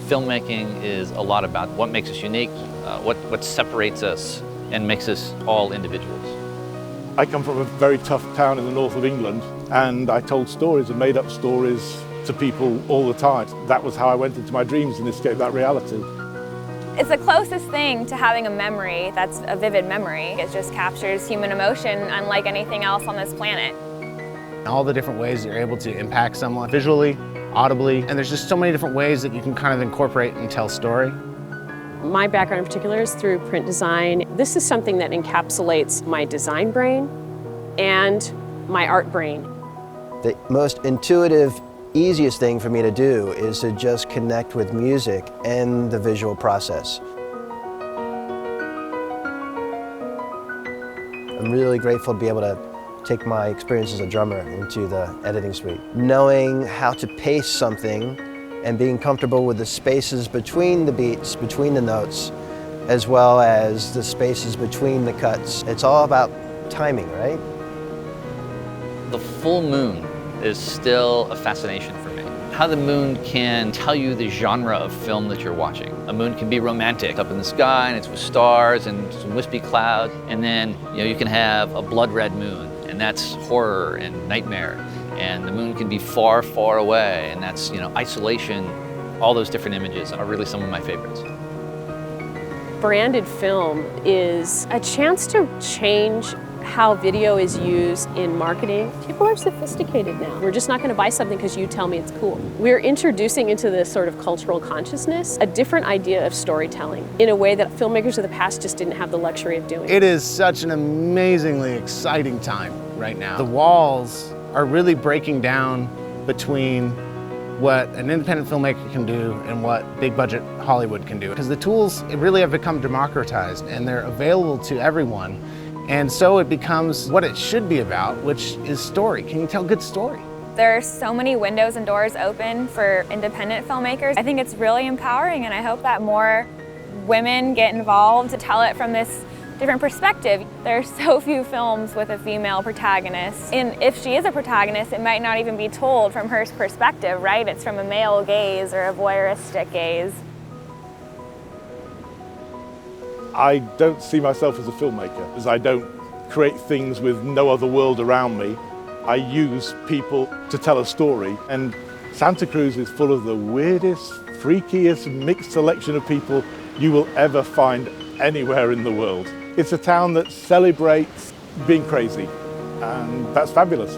Filmmaking is a lot about what makes us unique, what separates us and makes us all individuals. I come from a very tough town in the north of England, and I told stories and made up stories to people all the time. That was how I went into my dreams and escaped that reality. It's the closest thing to having a memory that's a vivid memory. It just captures human emotion unlike anything else on this planet. All the different ways that you're able to impact someone visually, audibly, and there's just so many different ways that you can kind of incorporate and tell story. My background in particular is through print design. This is something that encapsulates my design brain and my art brain. The most intuitive, easiest thing for me to do is to just connect with music and the visual process. I'm really grateful to be able to take my experience as a drummer into the editing suite. Knowing how to pace something and being comfortable with the spaces between the beats, between the notes, as well as the spaces between the cuts. It's all about timing, right? The full moon is still a fascination for me. How the moon can tell you the genre of film that you're watching. A moon can be romantic, up in the sky, and it's with stars and some wispy clouds. And then you can have a blood red moon, and that's horror and nightmare. And the moon can be far, far away, and that's isolation. All those different images are really some of my favorites. Branded film is a chance to change how video is used in marketing. People are sophisticated now. We're just not going to buy something because you tell me it's cool. We're introducing into this sort of cultural consciousness a different idea of storytelling in a way that filmmakers of the past just didn't have the luxury of doing. It is such an amazingly exciting time right now. The walls are really breaking down between what an independent filmmaker can do and what big budget Hollywood can do. Because the tools really have become democratized and they're available to everyone. And so it becomes what it should be about, which is story. Can you tell a good story? There are so many windows and doors open for independent filmmakers. I think it's really empowering, and I hope that more women get involved to tell it from this different perspective. There are so few films with a female protagonist, and if she is a protagonist, it might not even be told from her perspective, right? It's from a male gaze or a voyeuristic gaze. I don't see myself as a filmmaker, as I don't create things with no other world around me. I use people to tell a story, and Santa Cruz is full of the weirdest, freakiest mixed selection of people you will ever find anywhere in the world. It's a town that celebrates being crazy, and that's fabulous.